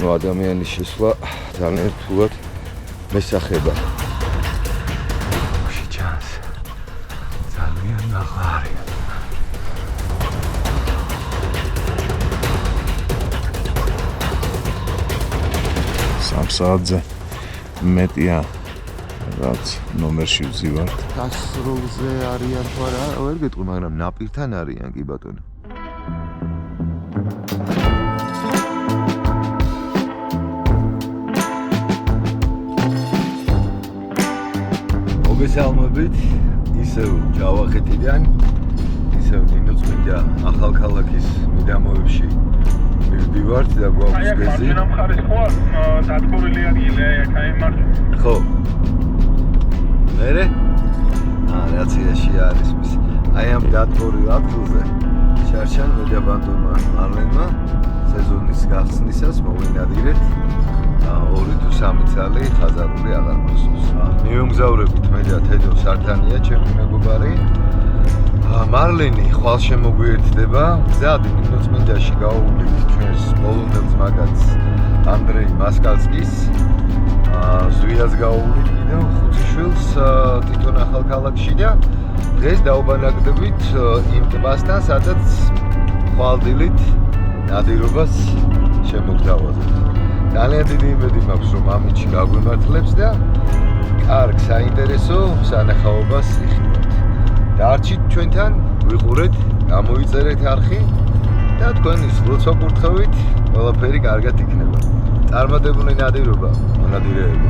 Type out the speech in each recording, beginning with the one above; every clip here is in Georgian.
ანუ ადამიანის შესვლა ძალიან რთულად მესახება. ჩანს ძალიან ნაღარი. სამსაათზე მეტია რაც ნომერში ვზივართ. დასრულზე არიან თუ არა, ვერ გეტყვი, მაგრამ ნაპირთან არიან კი ბატონო. მოგესალმებით, ისევ ჯავახეთიდან, ისევ ნინოწმინდა ახალქალაქის მიდამოებში მივდივართ და გვაქვს გეზი. აი, მხარის ხო დადგმული არის, აი მარჯვენა. ხო. მერე? რაციაში არის მის. აი ამ დადგმული ადგილზე შარშან მედაბანდომა მარლენმა სეზონის გახსნისას მოვინადირეთ 2 თუ 3 წელი ხაზარული აღარ მოსულს. მივმგზავრებით მე და თედო სართანია ჩემი მეგობარი. მარლენი ხვალ შემოგვიერთდება. მზად ნინოწმინდაში გავუვლით ჩვენს პოლონელ ძმაკაც ანდრეი მასკალსკის. ზვიას გავუვლით კიდევ 5 შვილს თვითონ ახალქალაქში და დღეს დაუბანაგდებით იმ ტბასთან, სადაც ხვალდილით ნადირობას შემოგთავაზებთ. ძალიან დიდი იმედი მაქვს, რომ ამით გაგვიმართლებს და კარგ საინტერესო სანახაობას იხილავთ. დარჩით ჩვენთან, ვიყურეთ, გამოიწერეთ არხი და თქვენის ლოცვა-კურთხევით ყველაფერი კარგად იქნება. წარმატებული ნადირობა, მონადირეებო.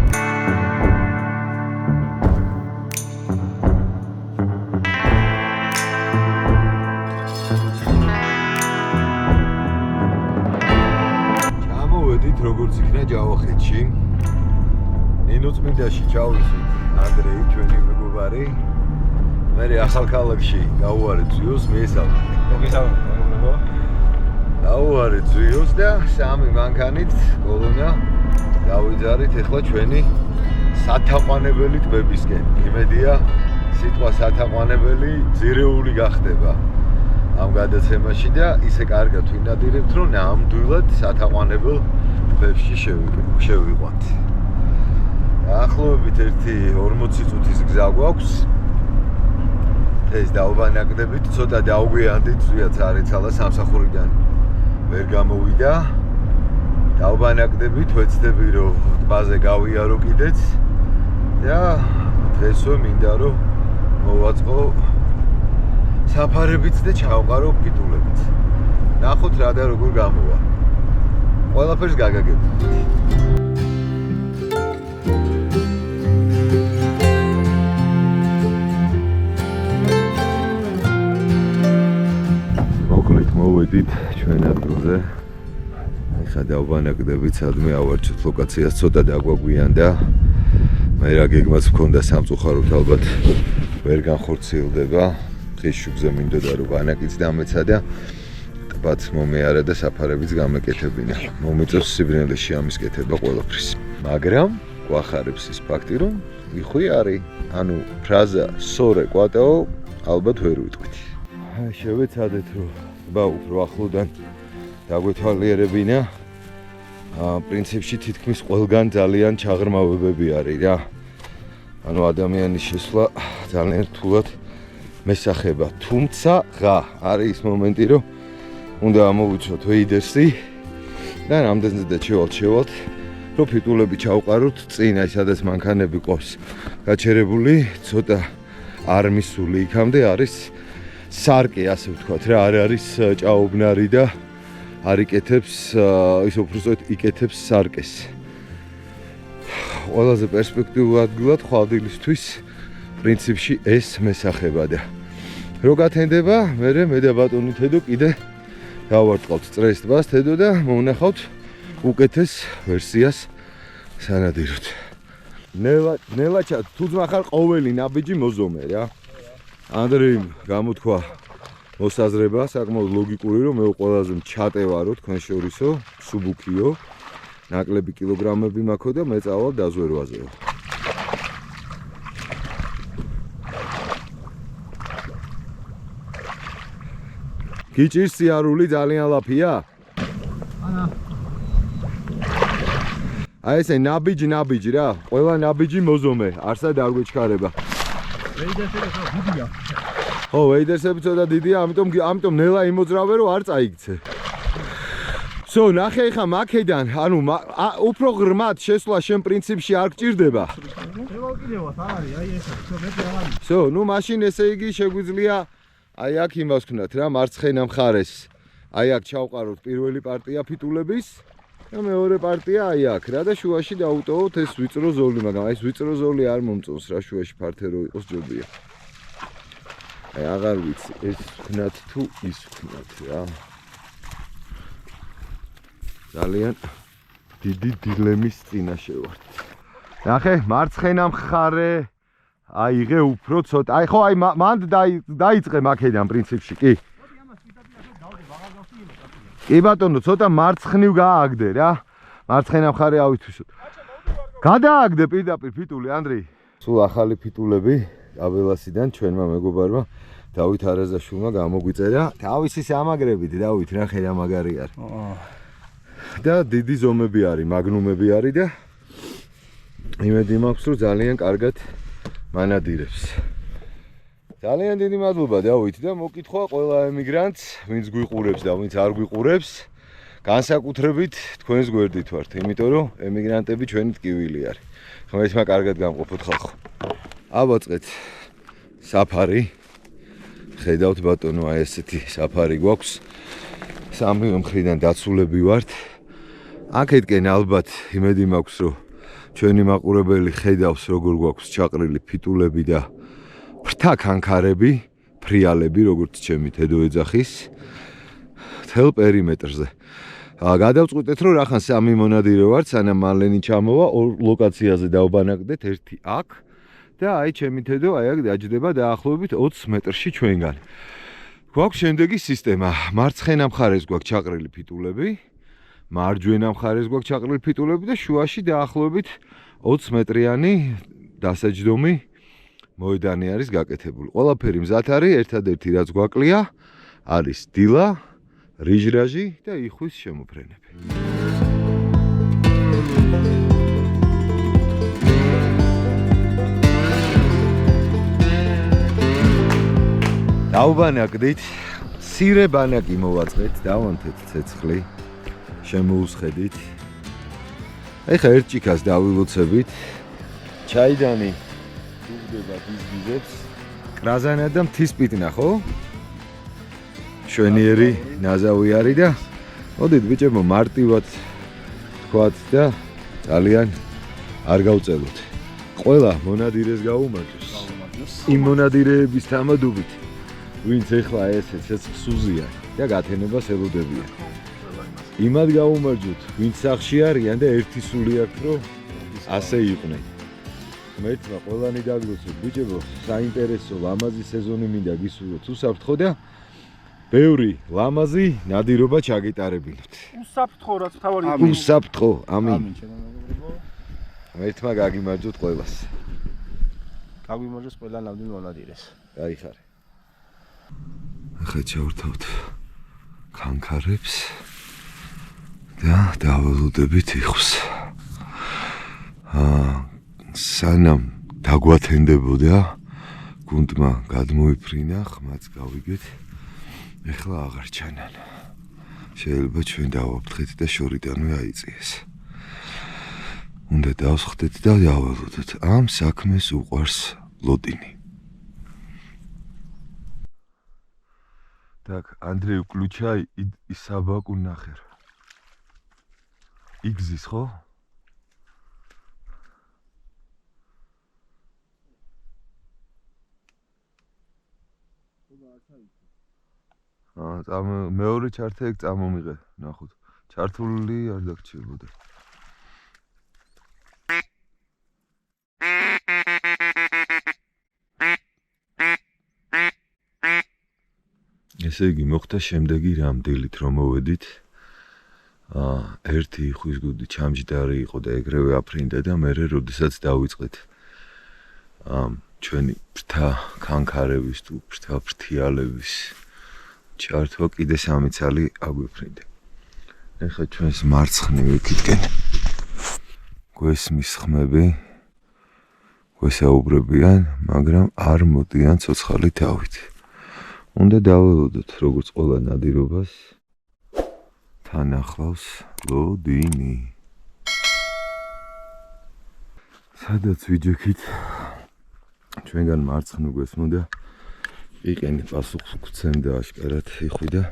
ჩამოვედით როგორც იქნა ჯავახეთში. ნინოწმინდაში ჩავისვით ანდრეი, ჩვენი მეგობარი. მე ახალქალაქში გავუარეთ ზვიოს, მიესალმე. მოგესალმებით. დავუარეთ ზვიოს და 3 მანქანით კოლონა დავიძარით ახლა ჩვენი სათაყვანებელი ტბებისკენ. იმედია სიტყვა სათაყვანებელი ძირეული გახდება ამ გადაცემაში და ისე კარგად ვინადირებთ, რომ ნამდვილად სათაყვანებელ ტბებში შევიყვანთ. დაახლოებით 40 წუთის გზა გვაქვს. ეს დაუბანაგდებით, ცოტა დაუგვიანდით, ზვიაც არ ეცალა სამსახურიდან ვერ გამოვიდა. დაუბანაგდებით, ვეცდები რომ ტბაზე გავიარო კიდეც და დღესვე მინდა რომ მოვაწყო საფარებიც და ჩავყარო ფიტულებიც. ნახოთ რა და როგორ გამოვა. ყველაფერს გაგაგებთ. მოვედით ჩვენ ადგილზე. ეხლა დავბანაკდებით, სადმე ავარჩეთ ლოკაციას, ცოტა დაგვაგვიანდა. მე რა გეგმაც მქონდა სამწუხაროდ ალბათ ვერ განხორციელდება. დღეს შუქზე მინდოდა რომ ბანაკიც დამეცა და ტბაც მომეარა და საფარებიც გამეკეთებინა. მომიწევს სიბრინელეში ამის კეთება ყველაფრის. მაგრამ გვახარებს ის ფაქტი, რომ იხვი არის. ანუ ფრაზა სორე კვატაო ალბათ ვერ ვიტყვით. შევეცადეთ რომ ტბა უფრო ახლოდან დაგვეთვალიერებინა. პრინციპში თითქმის ყველგან ძალიან ჩაღრმავებები არის რა. ანუ ადამიანის შესვლა ძალიან რთულად მესახება. თუმცა არის ის მომენტი, რომ უნდა ამოვიცოთ ვეიდერსი და რამდენზეც შევალთ, რომ ფიტულები ჩავყაროთ წინ, აი სადაც მანქანები ყავს გაჩერებული, ცოტა არ მისული იქამდე არის სარკე, ასე ვთქვათ რა, არ არის ჭაობნარი და არ იკეთებს, ის უბრალოდ იკეთებს სარკეს. ყველაზე პერსპექტიულ ადგილად ხვალდილისთვის პრინციპში ეს მესახება და რო გათენდება, მე და ბატონი თედო კიდე დავარწყავთ წრეს ტბას თედო და მოვნახავთ უკეთეს ვერსიას სანადიროთ. ნელაჩა თუ ძმა ხარ ყოველი ნაბიჯი მოზომე რა. ანდრეიმ გამოთქვა მოსაზრება, საკმაოდ ლოგიკური, რომ მე ყველაზე ჩატევა რო თქვენ შორისო, სუბუქიო, ნაკლები კილოგრამები მაქვს და მე წავალ დაზვერვაზეო. გიჭირს სიარული ძალიან ლაფია? აი ესე ნაბიჯი რა. ყველა ნაბიჯი მოზომე, არსად არ გვეჩქარება. ხო, ვეიდერსები ცოტა დიდია, ამიტომ ნელა იმოძრავე რომ არ წაიქცე. So, ნახე ხა მაქედან, ანუ უფრო ღრმად შესვლა შენ პრინციპში არ გჭირდება. So, ნუ მაშინ ესე იგი შეგვიძლია აი აქ იმას ვქნათ რა, მარცხენა მხარეს. აი აქ ჩავყაროთ პირველი პარტია ფიტულების და მეორე პარტია აი აქ რა და შუაში დავუტოვოთ ეს ვიწრო ზოლი, მაგრამ აი ეს ვიწრო ზოლი არ მომწონს რა, შუაში ფართე რო იყოს ჯობია. აი აღარ ვიცი, ეს ვქნათ თუ ის ვქნათ რა. ძალიან დიდი დილემის წინაშე ვართ. ნახე, მარცხენა მხარე აიღე უფრო ცოტა. აი ხო, აი მანდ დაიწყე მაქედან პრინციპში, კი. კი ბატონო, ცოტა მარცხნივ გააგდე რა. მარცხენა მხარე ავითვისოთ. გადააგდე პირდაპირ ფიტული, ანდრეი. სულ ახალი ფიტულები აბელასიდან ჩვენმა მეგობარმა დავით არაზაშვილმა გამოგვიწერა. თავისი სამაგრებით დავით, ნახე რა მაგარი არის. და დიდი ზომები არის, მაგნუმები არის და იმედი მაქვს რომ ძალიან კარგად მანადირებს. ძალიან დიდი მადლობა დავით და მოკითხვა ყველა ემიგრანტს, ვინც გვიყურებს და ვინც არ გვიყურებს, განსაკუთრებით თქვენს გვერდით ვართ, იმიტომ რომ ემიგრანტები ჩვენი ტკივილი არის. ღმერთმა კარგად გამყოფოთ ხალხო. ავაწყეთ საფარი. ხედავთ ბატონო, აი ესეთი საფარი გვაქვს. სამივე მხრიდან დაცულები ვართ. აქეთკენ ალბათ იმედი მაქვს რომ ჩვენი მაყურებელი ხედავს როგორ გვაქვს ჩაყრილი ფიტულები და ფრთა კანკარები, ფრიალები, როგორც ჩემი თედო ეძახის თელ პერიმეტრზე. გადავწყვიტეთ რომ რახან სამი მონადირე ვართ, სანამ მალენი ჩამოვა, ორ ლოკაციაზე დავბანაკდეთ, ერთი აქ და აი ჩემი თედო აი აქ დაჯდება დაახლოებით 20 მეტრში ჩვენგან. გვაქვს შემდეგი სისტემა. მარცხენა მხარეს გვაქვს ჩაყრილი ფიტულები, მარჯვენა მხარეს გვაქვს ჩაყრილი ფიტულები და შუაში დაახლოებით 20 მეტრიანი დასაჯდომი მოედანი არის გაკეთებული. ყველაფერი მზად არის, ერთადერთი რაც გვაკლია არის დილა, რიჟრაჟი და იხვის შემოფრენები. დავბანაკდით, მცირე ბანაკი მოვაწყეთ, დავანთეთ ცეცხლი, შემოუსხედით. ეხა ერთ ჭიქას დავილოცებით, ჩაიდანი უგდება გიზგიზებს, კრაზანა და მთის პიტნა, ხო? შვენიერი ნაზავი არის და მოდით ბიჭებო მარტივად თქვათ და ძალიან არ გავწელოთ. ყველა მონადირეს გაუმარჯოს. იმ მონადირეების თამადობით ვინც ეხლა ესე ცეცხლსუზია და გათენებას ელოდებიან. იმად გაუმარჯოთ, ვინც სახში არიან და ერთი სული აქვს, რომ ასე იყვნენ. ღმერთმა ყველანი დაგლოცოთ, ბიჭებო, საინტერესო ლამაზი სეზონი მინდა გისურვოთ უსაფრთხო და ბევრი ლამაზი ნადირობა ჩაგიტარებინოთ. უსაფრთხო რაც თავარი. უსაფრთხო, ამინ. ღმერთმა გაგიმარჯოთ ყველას. გაგვიმარჯოს ყველა ნამდვილ მონადირეს. გაიხარე. ახლა ჩავრთავთ კანკარებს და დაველოდებით იხოს. სანამ დაგვათენდებოდა, გუნდმა გადმოიფრინა, ხმაც გავიგეთ. ეხლა აღარ ჩანან. შეიძლება ჩვენ დავაფრთხეთ და შორიდანვე აიწიეს. უნდა დავსხდეთ და დაველოდოთ. ამ საქმეს უყვარს ლოდინი. Так, Андрей, включай и собаку нахер. Игзис, ხო? მეორე ჩარტე ეგ წამომიღე, ნახოთ. ჩართული არ დაგჭირებოდა. ესე იგი მოხდა შემდეგი რამდენით რომ მოვედით. ერთი იხვის გუდი ჩამჯდარი იყო და ეგრევე აფრინდა და მე როდესაც დავიწყეთ ჩვენი ფრთა კანკარების თუ ფრთა ფრთიალების ჩართვა კიდე 3 ცალი აგვიფრინდა. ეხლა ჩვენს მარცხნივ იქითკენ გვესმის ხმები გვესაუბრებიან, მაგრამ არ მოდიან ცოცხალი თავით. უნდა დაველოდოთ როგორც ყველა ნადირობას თან ახლავს ლოდინი. სადაც ვიჯექით ჩვენგან მარცხნივ გვესმოდა იყენი პასუხს გვცემდა აშკარად იხვიდა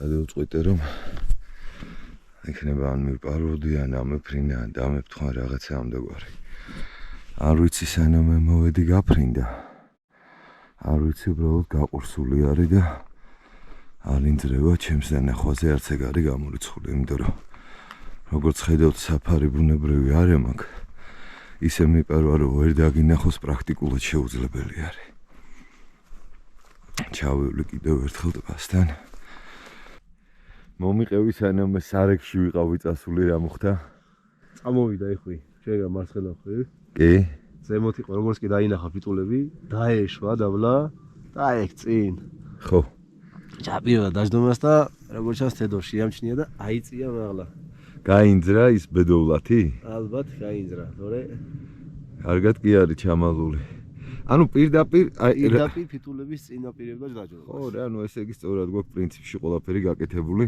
გადავწყვიტე რომ იქნება ან მივპაროდი ან ამეფრინა ან დამეფთხან რაღაცა ამდაგვარი არ ვიცი სანამ მოვედი გაფრინდა არ ვიცი უბრალოდ გაყურსული არის და არ ინძრევა ჩემს დანახვაზე არც ეგ არის გამორიცხული იმიტომ რომ როგორც ხედავთ საფარი ბუნებრივი არის მაგ ისე მიპარვა რომ ვერ დაგინახოს პრაქტიკულად შეუძლებელი არის ჩავივლი კიდევ ერთხელ ტბასთან მომიყევი სანამ სარეკში ვიყავი წასული რა მოხდა წამოვიდა იხვი შეგა მარცხენა ხვი კი ზემოთ იყო როგორც კი დაინახა ფიტულები დაეშვა დაბლა და ეგ წინ ხო ჩაპირა დაждდომას და როგორც ჩანს თედო შეამჩნია და აიწია მაღლა გაინძრა ის ბედოვლათი ალბათ გაინძრა თორე კარგად კი არის ჩამალული ანუ პირდაპირ ფიტულების წინაპირებდა დაჯდა ხო რა ანუ ესე იგი სწორად გვაქვს პრინციპში ყველაფერი გაკეთებული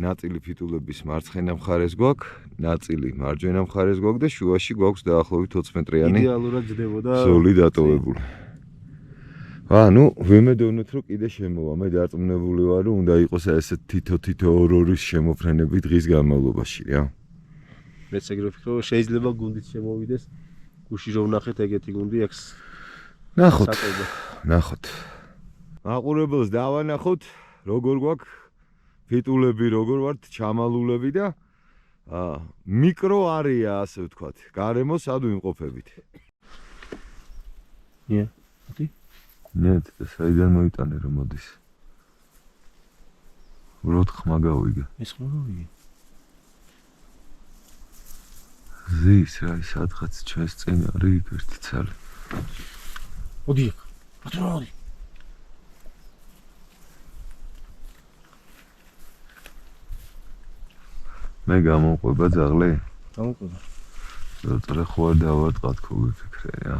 ნაწილი ფიტულების მარცხენა მხარეს გვაქვს ნაწილი მარჯვენა მხარეს გვაქვს და შუაში გვაქვს დაახლოებით 20 მეტრიანი იდეალურად ჯდებოდა ზოლი დატოვებული ანუ ვიმედოვნოთ რომ კიდე შემოვა მე დარწმუნებული ვარ რომ უნდა იყოს ესე თითო ორ-ორის შემოფრენები დღის განმავლობაში რა მეც ეგრე ვფიქრობ შეიძლება გუნდით შემოვიდეს გუში რომ ნახეთ ეგეთი გუნდი აქვს ნახოთ მაყურებელს დავანახოთ როგორ გვაქვს ფიტულები როგორ ვართ ჩამალულები და მიკრო არია ასე ვთქვათ გარემო სად ვიმყოფებით ნეთ და საიდან მოიტანე რომ მოდის უბრალოდ ხმა გავიგე ეს ხმა გავიგე ზის რა ის სადღაც ჩვენს წინ არის ერთი ცალი მოდი მოდი მე გამომყვება ძაღლი გამომყვება ზოთრე ხო არ დავარტყათ ხო ვიფიქრე რა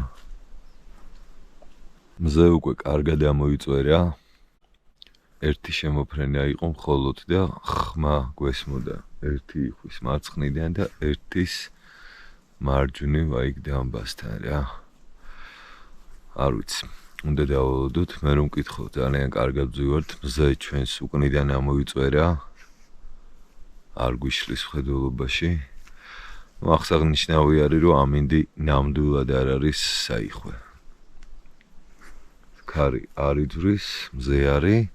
მზე უკვე კარგად ამოიწვერა ერთი შემოფრენა იყო მხოლოდ და ხმა გვესმოდა ერთი იხვის მარცხნიდან და ერთის მარჯვნივ აიგ დამბასთან რა არ ვიცი უნდა დავალოდოთ მე რომ მკითხო ძალიან კარგად ვზივართ მზე ჩვენს უკნიდან ამოიწვერა არ გვიშლის მხედველობაში აღსანიშნავი არის რომ ამინდი ნამდვილად არ არის საიხვე ქარი არ იძვრის მზე არის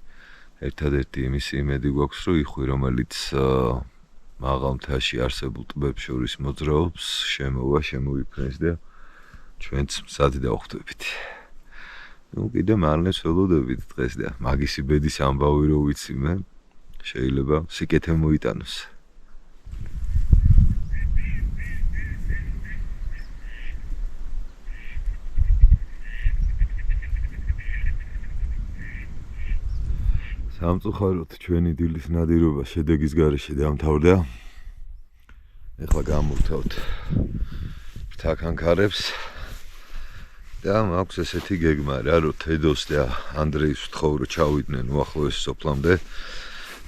ერთადერთი იმის იმედი გვაქვს რომ იხვი რომელიც მაღალ მთაში არსებულ ტბებს შორის მოძრაობს შემოვა შემოიფრენს და ჩვენც მზად დავხვდებით ну კიდე მარნეს ველოდებით დღეს და მაგისი ბედის ამბავი რო ვიცი მე შეიძლება სიკეთე მოიტანოს სამწუხაროდ ჩვენი დილის ნადირობა შედეგის გარეშე დამთავრდა ეხლა გამოვთავთ ფრთაქანქარებს და მაქვს ესეთი გეგმა რა რომ თედოს და ანდრეის ვთხოვ რომ ჩავიდნენ უახლოეს სოფლამდე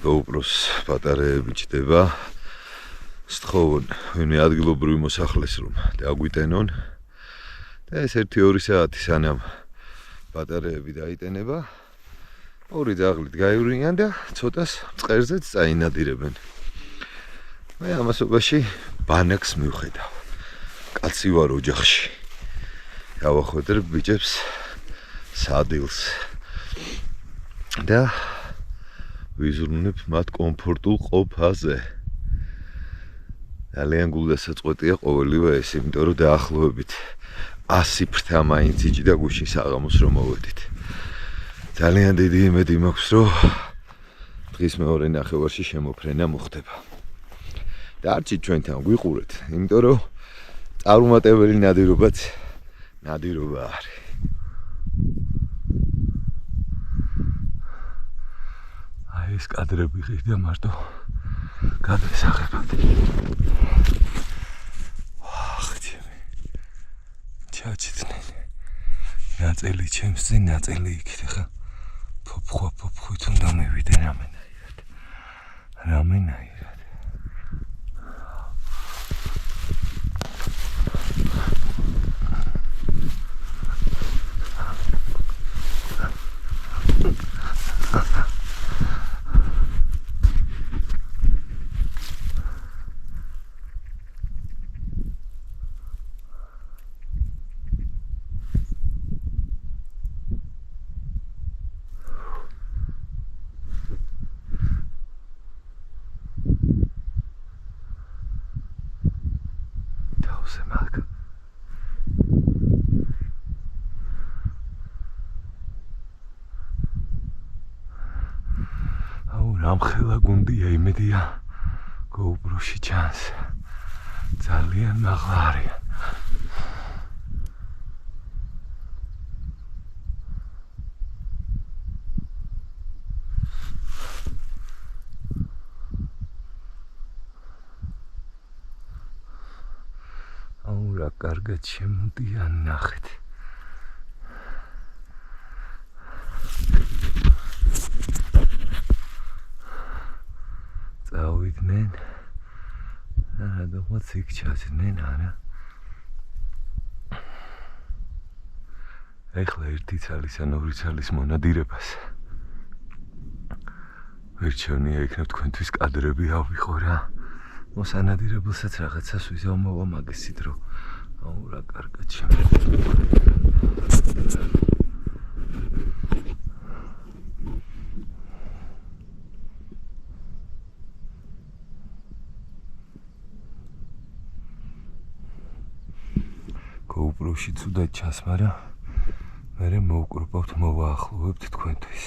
GoPro-ს ბატარეები ჯდება სთხოვონ ვინმე ადგილობრივი მოსახლეს რომ დაგვიტენონ და ეს 1-2 საათი სანამ ბატარეები დაიტენება ორი ძაღლით გაივრინიან და ცოტას მწყერზეც წაინადირებენ მე ამასობაში ბანაკს მივხედავ კაცი ვარ ოჯახში გავახვედრებ ბიჭებს სადილს და ვიზრუნებ მათ კომფორტულ ყოფაზე ძალიან გულდასაწყვეტია ყოველივე ეს იმიტომ რომ დაახლოებით 100 ფრთა მაინც იჭდა გუშინ საღამოს რომ მოვედით ძალიან დიდი იმედი მაქვს რომ დღის მეორე ნახევარში შემოფრენა მოხდება და არჩით ჩვენთან გვიყურეთ იმიტომ რომ წარუმატებელი ნადირობაც ნადირობა არის აი ეს კადრები ღირდა მარტო გადაესახებათ ჩაჭდნენ. ნაწილი ჩემს წინ, ნაწილი იქით. ახლა ფოფხვით უნდა მივიდე რამენაირად. რამხელა გუნდია იმედია GoPro-ში ჩანს. ძალიან მაღლა არიან. აუ რა კარგად შემოდიან ნახეთ. წავიდნენ რადგანაც იქ ჩაძდნენ არა ეხლა ერთი ცალის ან ორი ცალის მონადირებას ვერჩევნია იქნებ თქვენთვის კადრები ავიღო რა მოსანადირებელსაც რაღაცას ვიზამოვა მაგისი დრო აუ რა კარგად GoPro-ში ცუდად ჩას, მაგრამ მე მოვკრუპავთ, მოვაახლოვებთ თქვენთვის.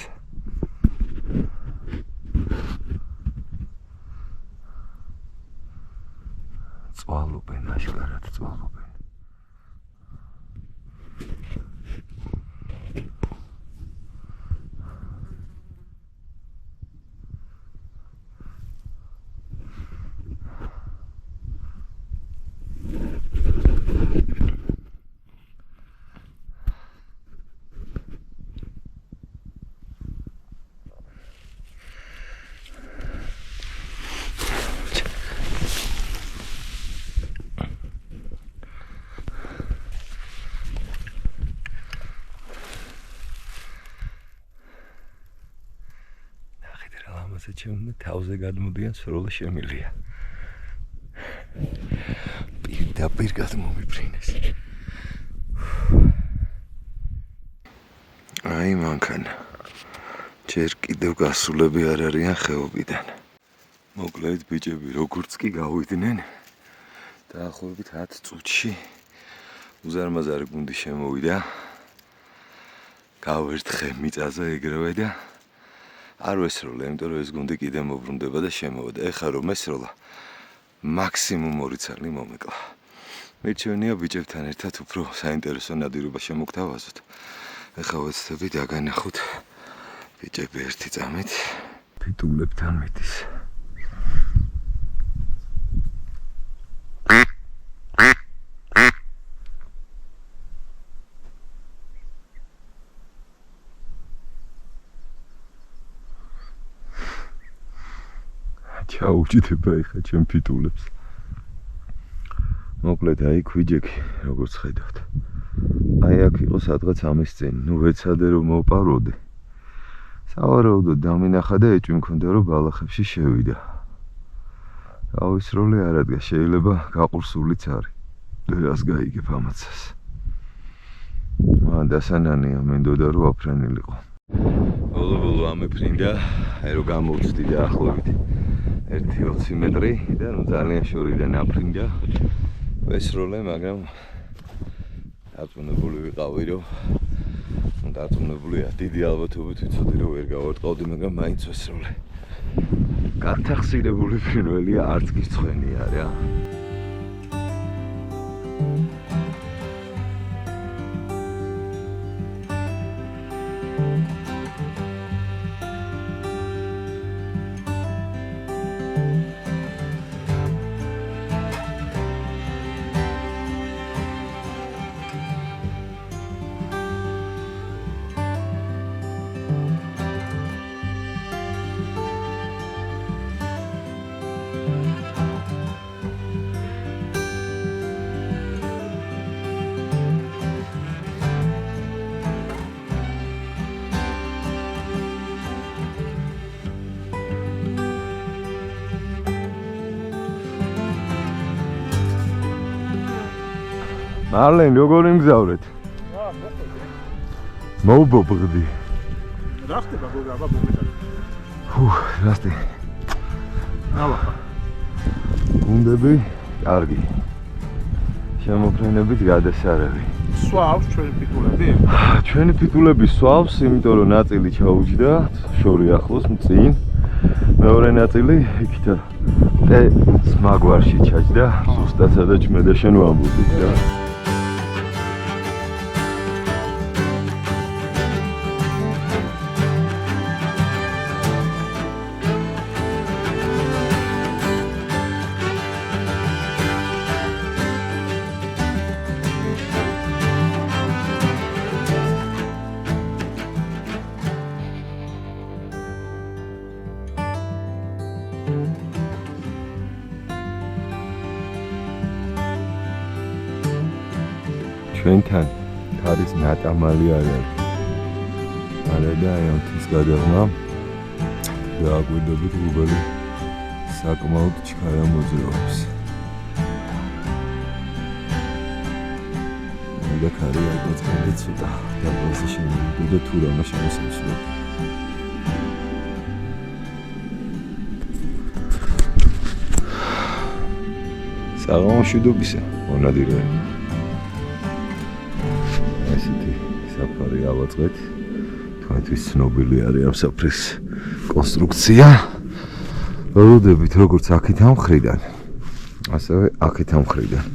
წვალობენ, აშკარად წვალობენ. ჩემ თავზე გადმოდიან სროლა შემილია. პირდაპირ გადმომიფრინეს. აი მანქანა. ჯერ კიდევ გასულები არ არიან ხეობიდან. მოკლედ ბიჭები როგორც კი გავიდნენ დაახლოებით 10 წუთში უზარმაზარი გუნდი შემოვიდა. გავერთხე მიწაზე ეგრევე და არ ვესროლა, იმიტომ რომ ეს გუნდი კიდე მოbrunდება და შემოვიდა. ეხლა რომ ესროლა, მაქსიმუმ 2 წელი მომეკლა. მირჩევნია ბიჭებთან ერთად უფრო საინტერესო ნადირობა შემოგთავაზოთ. ეხლა ვეცდები დაგანახოთ ბიჭები ერთი წამით ფიტულებთან მიდის. ჩაუჭდება ეხა ჩემ ფიტულებს. მოკლედ აი ქვიჯექი, როგორც ხედავთ. აი აქ იყო სადღაც ამის წინ, ნუ ვეცადე რომ მოვპაროდე. სავარაუდოდ დამინახა და ეჭვი მქონდა რომ ბალახებში შევიდა. ავისროლე არ ადგა, შეიძლება გაყურსულიც არის. რას გაიგებ ამაცას. მან დასანანია მენდოდა რომ აფრენილიყო. ბოლო ამეფრინდა, აი რომ გამოვწდი დაახლოებით 1-20 მეტრი და ნუ ძალიან შორიდან აფრინდა. ვესროლე, მაგრამ დარწმუნებული ვიყავი რომ დარწმუნებულია დიდი ალბათობით ვიცოდი რომ ვერ გავარტყავდი, მაგრამ მაინც ვესროლე. გათახსირებული ფრინველია, არც კი ცხენია რა. მარლენ, როგორ იმგზავრეთ? მოუბობღდი. რა ხდება გოგა, აბა გოგა. რასტი. ნავახა. გუნდები, კარგი. შემოფრენებით გადასარევი. სვავს ჩვენი ფიტულები? ჩვენი ფიტულები სვავს, იმიტომ რომ ნაწილი ჩაუჯდა, შორი ახლოს მწინ. მეორე ნაწილი იქითა მაგვარში ჩაჯდა, ზუსტად სადაც მე და შენ ვამბობდით რა. ჩვენთან თავის ნატამალი არის. არა და აიოთის გადაღმა დააგვირდებით გუბელი საკმაოდ ჩქარა მოძრაობს. და ქარი ალბათ კონდე ცოტა დაბალზე შემოვიდა და თუ რამე შემოსულსო. საღამოშვიდობისა მონადირეები. ესეთი საფარი ავაწყეთ. თქვენთვის ცნობილი არის ამ საფრის კონსტრუქცია. როდებით როგორც აქეთ ამ მხრიდან, ასევე აქეთ ამ მხრიდან.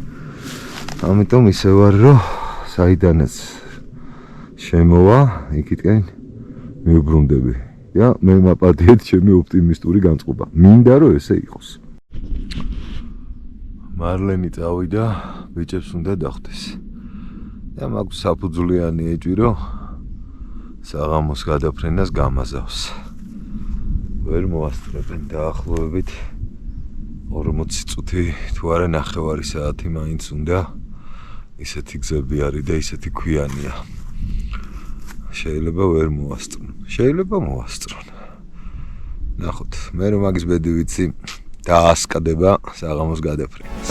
ამიტომ ისე ვარ, რომ საიდანაც შემოვა, იქითკენ მივბრუნდები. და მე მაპატიეთ ჩემი ოპტიმისტური განწყობა. მინდა რომ ესე იყოს. მარლენი წავიდა, ბიჭებს უნდა დახვდეს. და მაქვს საფუძვლიანი ეჭვი, რომ საღამოს გადაფრენას გამაზავს. ვერ მოასწრებენ დაახლოებით 40 წუთი თუ არა 9 საათი მაინც უნდა. ისეთი გზები არის და ისეთი ქვიანია. შეიძლება ვერ მოასწრონ. შეიძლება მოასწრონ. ნახოთ, მე რომ მაგის ბედი ვიცი დაასკდება საღამოს გადაფრენას.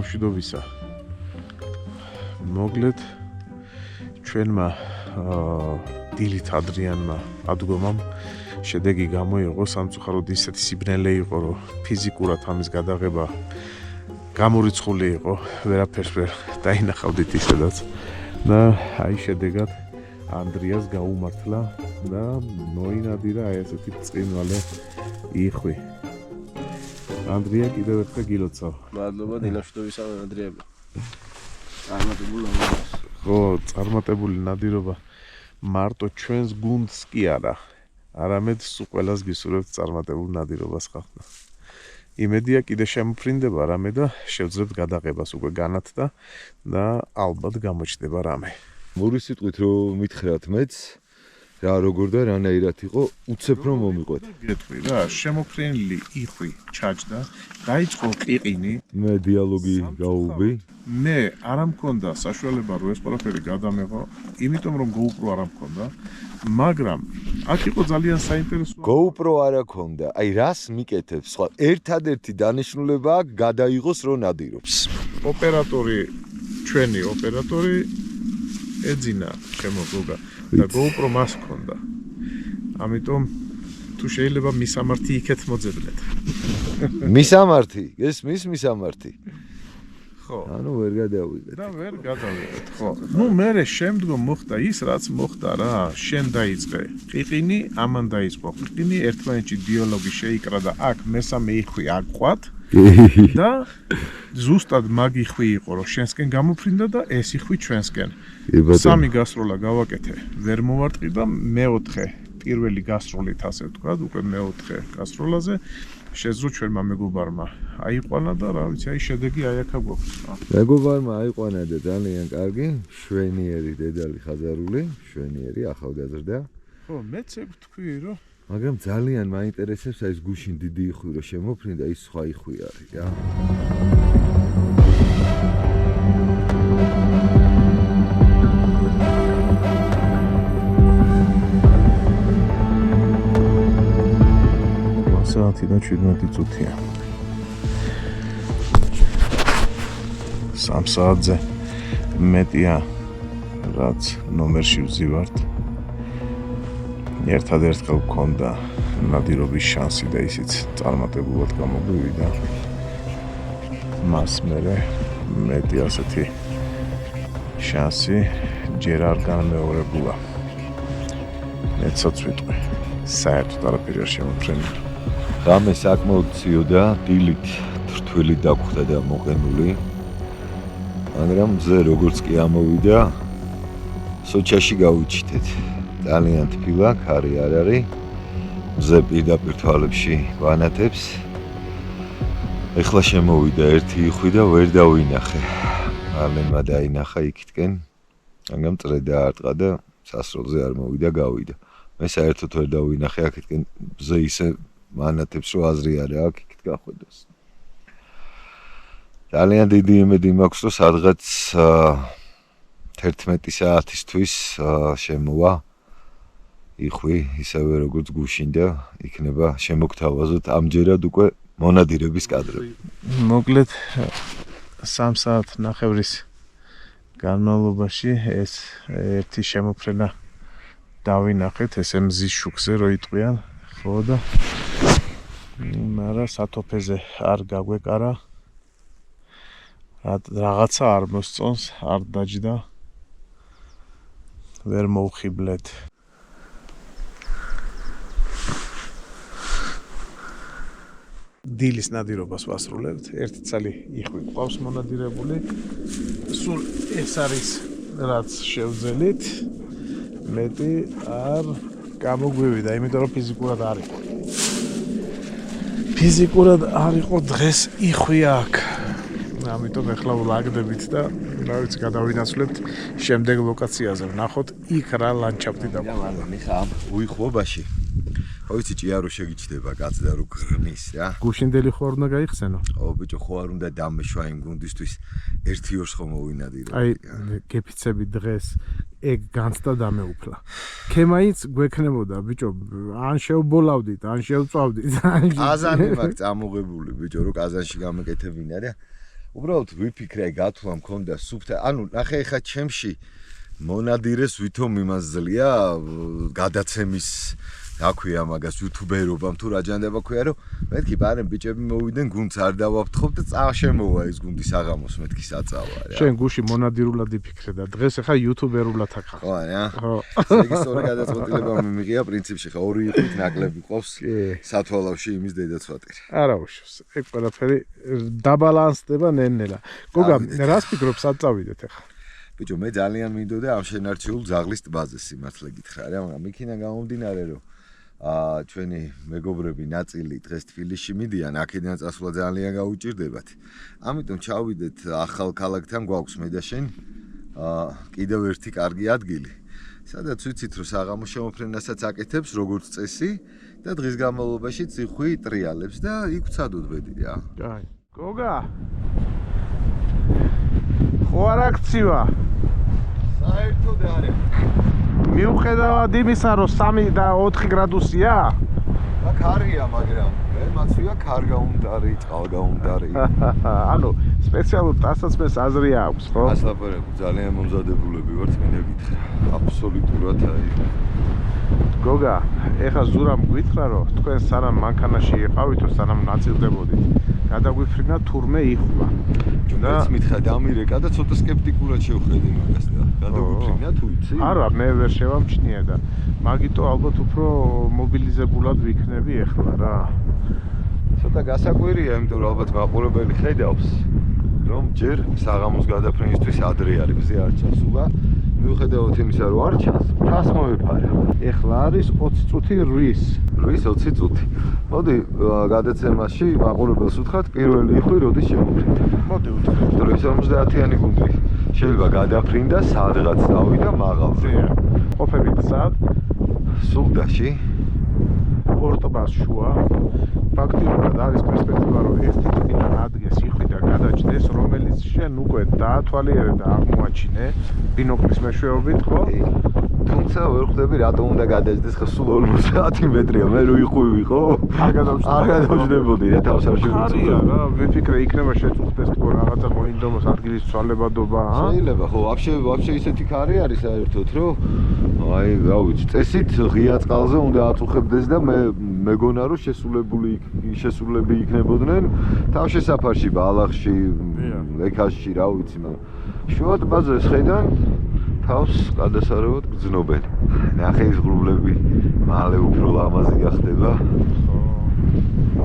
მშვიდობისა. მოგლეთ ჩვენმა დილით ადრიანმა ადგომამ შედეგი გამოიღო, სამწუხაროდ ისეთი სიბნელე იყო, რომ ფიზიკურად ამის გადაღება გამორიცხული იყო, ვერაფერს ვერ დაინახავდით ისედაც. და აი შედეგად ანდრიას გაუმართლა და მოინადირა აი ესეთი წინვალე იხვი. ანდრია კიდევ ერთხელ გილოცავ. მადლობა დილამშვიდობისა ანდრიები. წარმატებული ნადირობას. ხო, წარმატებული ნადირობა მარტო ჩვენს გუნდს კი არა, არამედ სულ ყველას გისურვებთ წარმატებულ ნადირობას ხალხო. იმედია კიდე შემოფრინდება რამე და შევძლებთ გადაღებას უკვე განათდა და ალბათ გამოჩნდება რამე. მური სიტყვით რომ მითხრათ მეც რა როგორ და რანაირად იყო, უცებ რომ მომიყვეთ. გეტყვი რა, შემოფრენილი იხვი ჩაჯდა, დაიწყო ყიყინი. მე დიალოგი გავუბი. მე არ მქონდა საშუალება რომ ეს ყველაფერი გადამეღო, იმიტომ რომ GoPro არ მქონდა, მაგრამ აქ იყო ძალიან საინტერესო. GoPro არ მქონდა. აი რას მიკეთებს სხვა? ერთადერთი დანიშნულებაა გადაიღოს რომ ნადირობს. ოპერატორი, ჩვენი ოპერატორი ეძინა ჩემო გოგა. და GoPro მას ჰქონდა. ამიტომ თუ შეიძლება მისამართი იქეთ მოძებნეთ. მისამართი, გესმის მისამართი? ხო. ანუ ვერ გადავიღეთ. და ვერ გადავიღეთ, ხო. ნუ მე შემდგომ მოხდა ის, რაც მოხდა რა. შენ დაიწყე ყიყინი, ამან დაიწყო ყიყინი, ერთმანეთში დიალოგი შეიკრა და აქ მესამე იხვი აყვათ. და ზუსტად მაგ იხვი იყო რომ შენსკენ გამოფრინდა და ეს იხვი ჩვენსკენ. სამი გასროლა გავაკეთე, ვერ მოვარტყი და მეოთხე პირველი გასროლით ასე ვთქვათ, უკვე მეოთხე გასროლაზე შეძლო ჩვენმა მეგობარმა აიყვანა და რა ვიცი, აი შედეგი აი აქა გვაქვს. მეგობარმა აიყვანა და ძალიან კარგი, შვენიერი დედალი ხაზარული, შვენიერი ახალგაზრდა. ხო, მეც ეგ ვთქვი რომ მაგრამ ძალიან მაინტერესებს აი ეს გუშინ დიდი იხვი რომ შემოფრინდა, ის სხვა იხვი არის რა. საათი და 17 წუთია. 3 საათზე მეტია რაც ნომერში ვზივართ. ერთადერთხელ გქონდა ნადირობის შანსი და ისიც წარმატებულად გამოგვივიდა. მას მერე მეტი ასეთი შანსი ჯერ არ განმეორებულა. მეცოც ვიტყვი, საერთოდ არაფერი არ შემოფრენა. ღამე საკმაოდ ციოდა, დილით თრთვილი დაგხვდა და მოყენული. მაგრამ მზე როგორც კი ამოვიდა, სოჩაში გავიჩითეთ. ძალიან თბილა, ქარი არ არის. მზე პირდაპირ თვალებში ვანათებს. ეხლა შემოვიდა ერთი იხვი და ვერ დავინახე. მალენმა დაინახა იქითკენ. მაგრამ წრე დაარტყა და სასროლზე არ მოვიდა, გავიდა. მე საერთოდ ვერ დავინახე აქეთკენ მზე ისე მანათებს რომ აზრი არ აქვს იქით გახვედოს. ძალიან დიდი იმედი მაქვს რომ სადღაც 11 საათისთვის შემოვა იხვი ისევე როგორც გუშინ და იქნება შემოგთავაზოთ ამჯერად უკვე მონადირების კადრები. მოკლედ 3 საათ ნახევრის განმავლობაში ეს ერთი შემოფრენა დავინახეთ, ესე მზის შუქზე რო იტყვიან, ხო და მაგრამ სათოფეზე არ გაგვეკარა. რაღაცა არ მოსწონს, არ დაჯდა. ვერ მოვხიბლეთ. დილის ნადირობას ვასრულებთ. ერთი წელი იხვი ყავს მონადირებული. სულ ეს არის რაც შევძელით. მეტი არ გამოგვივიდა, იმიტომ რომ ფიზიკურად არ იყო. ფიზიკურად არ იყო დღეს იხვი აქ. ამიტომ ეხლა ვლაგდებით და რა ვიცი გადავინაცვლებთ შემდეგ ლოკაციაზე. ვნახოთ იქ რა ლანდშაფტი დაგვაქვს. მიხა უიხვობაში. ხო ვიცი ჭიარო შეგიჩდება კაც და რო გრნის რა. გუშინდელი ხო არ უნდა გაიხსენო? ო ბიჭო ხო არ უნდა დამეშვა იმ გუნდისთვის 1-2 ხო მოვინადირო. აი გეფიცები დღეს ეგ განცდა დამეუფლა. ქემაიც გვექნებოდა ბიჭო, ან შევბოლავდით, ან შევწვავდით. ყაზანი მაქვს წამოღებული ბიჭო, რო ყაზანში გამეკეთებინა და უბრალოდ ვიფიქრე გათვლა მქონდა სუფთა. ანუ ნახე ხა ჩემში მონადირეს ვითომ იმას ძლია გადაცემის აქვია მაგას იუთუბერობამ თუ რა ჯანდება ქვია რომ მეთქი ბარემ ბიჭები მოვიდნენ გუნდს არ დავაფრთხობ და წაშემოვა ეს გუნდი საღამოს მეთქი საწავა რა. შენ გუში მონადირულად იფიქრე და დღეს ახლა იუთუბერულად აქ. ხო რა. ხო. ეგ სწორი გადაწყვეტილება მიმიღია პრინციპში ხა ორი იხვით ნაკლები ყავს სათვალავში იმის დედაცვატერი. არა უშავს. ეგ ყველაფერი დაბალანსდება ნენელა. გოგა რას ფიქრობ საწავიდეთ ახლა? ბიჭო მე ძალიან მინდოდა ამ შენარჩიულ ძაღლის ტბაზე სიმართლე გითხრა რა, მაგრამ იქინა გამომდინარე რომ ჩვენი მეგობრები ნაწილი დღეს თბილისში მიდიან, აქედან წასვლა ძალიან გაუჭირდებათ. ამიტომ ჩავიდეთ ახალ ქალაქთან, გვაქვს მე და შენ კიდევ ერთი კარგი ადგილი. სადაც ვიცით რომ საღამო შემოფრენასაც აკეთებს როგორც წესი და დღის განმავლობაში ციხვი ტრიალებს და იქ ვცადოთ ბედი რა. კაი. გოგა ხო არ აქცივა? საერთოდ არა. მიუხედავად იმისა, რომ 3 და 4 გრადუსია? აქ არია, მაგრამ მე მაცვია ქარგაუნდარი, წყალგაუნდარი. ანუ სპეციალურ ტასაცმეს აზრი აქვს, ხო? ასლაპარაკო, ძალიან მომზადებულები ვართ, მინდა გითხრა. აბსოლუტურად აი. გოგა, ეხა ზურამ გითხრა, რომ თქვენ სანამ მანქანაში იყავითო, სანამ ნაწილდებოდით, გადაგვიფრინა თურმე იხვა. და მითხრა დამირეკა და ცოტა სკეპტიკურად შევხედე მაგას და გადაგვიფრინა თუ იცი? არა, მე ვერ შევამჩნია და მაგიტო ალბათ უფრო მობილიზებულად ვიქნები ეხლა რა. ცოტა გასაკვირია, იმიტომ რომ ალბათ მაყურებელი ხედავს, რომ ჯერ საღამოს გადაფრენისთვის ადრე არის, მზე არ ჩასულა. მიუხედავად იმისა, რომ არ ჩანს, თას მოეფარა. ეხლა არის 20 წუთი რის. რის 20 წუთი. მოდი გადაცემაში მაყურებელს უთხრათ პირველი იხვი როდის შემოფრინდა. მოდი უთხრათ. რომ ეს 50-იანი გუნდი შეიძლება გადაფრინდა სადღაც დავიდა მაღალზე. ყოფებით სად? სულდაში. პორტობას შუა. ფაქტიურად არის პერსპექტივა, რომ ეს თითქმის ადგეს იხვი და გადაჭდეს, რომელიც შენ უკვე დაათვალიერე და აღმოაჩინე ბინოკლის მეშვეობით, ხო? თუმცა ვერ ხვდები რატომ უნდა გადაჭდეს ხო სულ 50 მეტრია, მე რო იხვივი, ხო? არ გადავჯდებოდი რა თავს არ შევიწევ. არია რა, ვიფიქრე იქნება შეწუხდეს თქო რაღაცა მოინდომოს ადგილის ცვალებადობა, ა? შეიძლება, ხო, ვაფშე ისეთი ქარი არის საერთოდ, რომ აი, რა ვიცი, წესით ღია წყალზე უნდა აწუხებდეს და მე მეგონა რომ შესულები იქნებოდნენ თავშესაფარში, ბალახში, ლექაში, რა ვიცი, მაგრამ შუა ტბაზე ხედან თავს გადასარევად გრძნობენ. ნახე ის ღრუბლები მალე უფრო ლამაზი გახდება.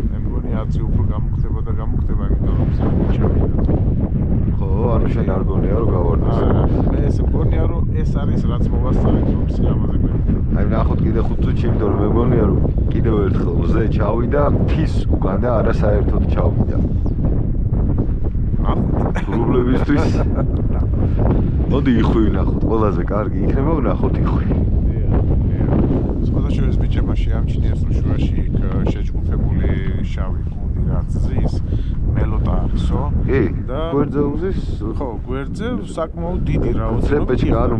მე მგონი აცი უფრო გამოხდება და გამოხდება, იმიტომ რომ სამჩევია. ხო, ანუ შენ არ გონია რომ გავარდეს. მე ესე მგონია რომ ეს არის რაც მოვასწავეთ რომ სიამაზე გვერდით. აი ნახოთ კიდე 5 წუთში, იმიტომ რომ მე მგონია რომ კიდევ ერთხელ მზე ჩავიდა მთის უკან და არა საერთოდ ჩავიდა. ღრუბლებისთვის მოდი იხვი ვნახოთ, ყველაზე კარგი იქნება ვნახოთ იხვი. სხვადასხვა ეს ბიჭებმა შეამჩნიეს რომ შუაში იქ შეჯგუფებული შავი გუნდი რაც ზის მელოტა არისო და გვერდზე უზის ხო გვერდზე საკმაოდ დიდი რაოდენობით ზეპეჩკა ანუ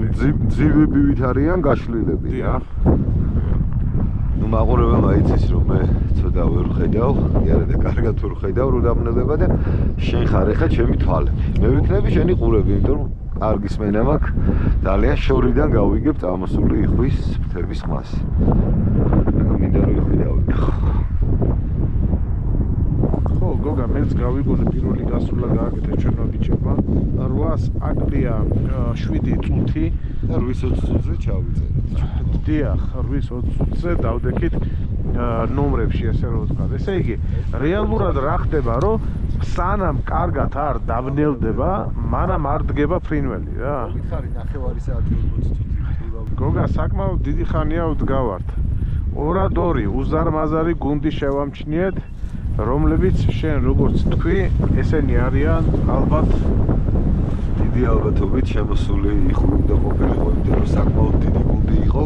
ძივებივით არიან გაშლილები რა. ნუ მაყურებელმა იცის რომ მე ცოტა ვერ ხედავ, იარა და კარგად ვერ ხედავ რო დაბნელება და შენ ხარ ეხა ჩემი თვალები. მე ვიქნები შენი ყურები, იმიტომ რომ კარგი სმენა მაქვს, ძალიან შორიდან გავიგებ წამოსული იხვის ფრთების ხმას. მაგრამ მინდა რომ იხვი დავინახო. ხო, გოგა, მეც გავიგონე პირველი გასვლა გააკეთე ჩვენმა ბიჭებმა. 800 აკლია 7 წუთი და 8-20 წუთზე ჩავიწერეთ. დიახ, 8-20 წუთზე დავდექით ნომრებში ესე რომ ვთქვა. ესე იგი, რეალურად რა ხდება, რომ სანამ კარგად არ დაბნელდება, მანამ არ დგება ფრინველი რა. ვითხარი ნახევარი საათი 40 წუთი ვთქვა. გოგა, საკმაოდ დიდი ხანია ვდგავართ. 2-2 უზარმაზარი გუნდი შევამჩნიეთ, რომლებიც შენ როგორც თქვი, ესენი არიან ალბათ დიდი ალბათობით შემოსული იხულობდა ყოფილიყო, იმიტომ რომ საკმაოდ დიდი გუნდი იყო.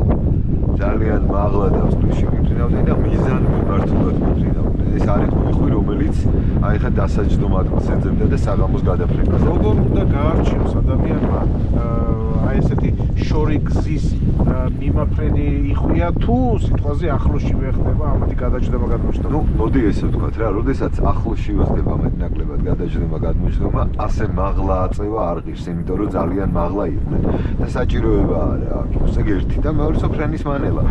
ძალიან მაღლა დასწრებში მიფრინავდნენ და მიზან მიმართულად მიფრინავდნენ. ეს არ იყო იხვი, რომელიც აი ხა დასაჯდომ ადგილს ეძებდა და საღამოს გადაფრენდა. როგორ უნდა გაარჩიოს ადამიანმა აი ესეთი შორი გზის მიმაფრენი იხვია თუ სიტყვაზე ახლოსშივე ხდება ამათი გადაჯდომა გადმოჯდომა. ნუ მოდი ესე ვთქვათ რა, როდესაც ახლოსშივე ხდება მეტნაკლებად გადაჯდომა გადმოჯდომა, ასე მაღლა აწევა არ ღირს, იმიტომ რომ ძალიან მაღლა იყვნენ და საჭიროება არა აქვს ერთი და მეორე სოფრენის მანელა.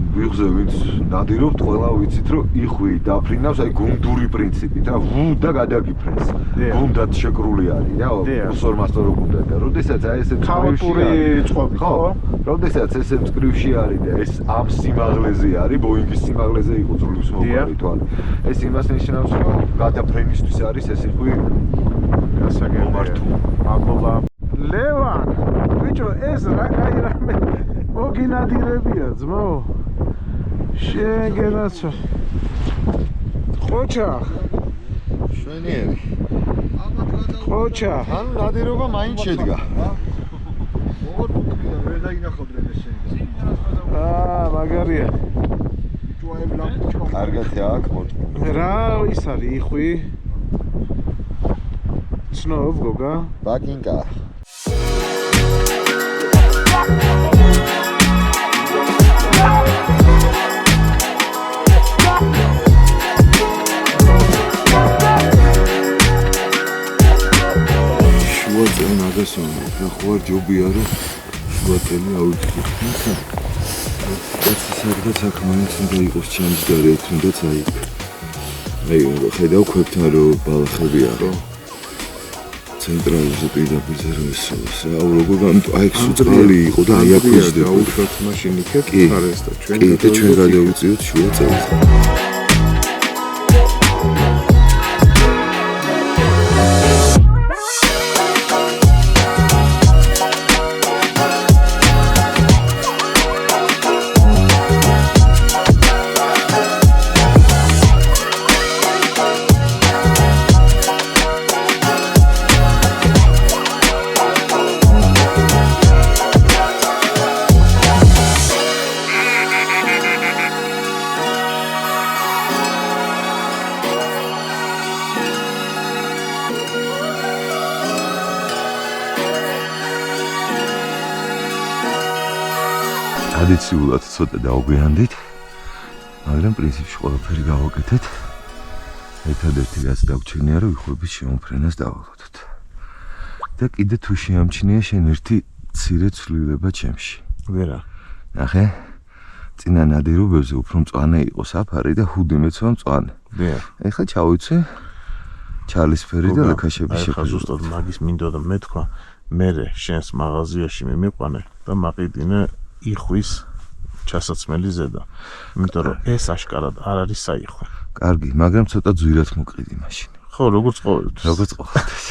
ვიღზე ვინც ნადირობთ, ყველა ვიცით რომ იხვი დაფრინავს აი გუნდური პრინციპით რა, ვუ და გადაგიფრენს. გუნდად შეკრული არის რა, უსორმასწორო გუნდად და როდესაც აი ესე ქაოტური წყობი ხო? როდესაც ესე მწკრივში არის და ეს ამ სიმაღლეზე არის, ბოინგის სიმაღლეზე იყო ძვლის მოყარი თვალი. ეს იმას ნიშნავს, რომ გადაფრენისთვის არის ეს იხვი გასაგებია. მადლობა. ლევან, ბიჭო, ეს რა კაი რამე მოგინადირებია, ძმო. შენ გენაცო. ხოჩა. შვენიერი. ხოჩა. ანუ ნადირობა მაინც შედგა. როგორ გქონდა ვერ დაინახავდნენ ესენი. მაგარია. კარგად აქ მოწყობილი. რა ის არის იხვი? ცნობ გოგა? ბაგინკა. შუაწელი მაგასონა, ნახوار ჯობია რომ შუაწელი ავიქროთ. ეს სადღაც აქ მაინც უნდა იყოს ჩამჯდარი, თუნდაც აი. აი, ხედავ ქვებთან რომ ბალახებია რო. ცენტრალურზე პირდაპირზე რომ ისოს რა, როგორ აი სუწრიელი იყო და აი აქ ვიждებ. დაუშვათ მაშინ იქეთ ხარეს და ჩვენ კი, და ჩვენ გადავიწიოთ შუაწელს. ტრადიციულად ცოტა დავგვიანდით, მაგრამ პრინციპში ყველაფერი გავაკეთეთ. ერთადერთი რაც დაგვრჩენია, რომ იხვების შემოფრენას დავალოდოთ. და კიდე თუ შეამჩნია შენ ერთი მცირე ცვლილება ჩემში. ვერა. ნახე? წინა ნადირობებზე უფრო მწვანე იყო საფარი და ჰუდიმეც მწვანე. დიახ. ეხლა ჩავიცე ჩალისფერი და ლაქაშების ეხლა ზუსტად მაგის მინდოდა მეთქვა, მე შენს მაღაზიაში მიმიყვანე და მაყიდინე იხვის ჩასაცმელი ზედა. იმიტომ რომ ეს აშკარად არ არის საიხვე. კარგი, მაგრამ ცოტა ძვირად მოყიდი მაშინ. ხო, როგორც ყოველთვის. როგორც ყოველთვის.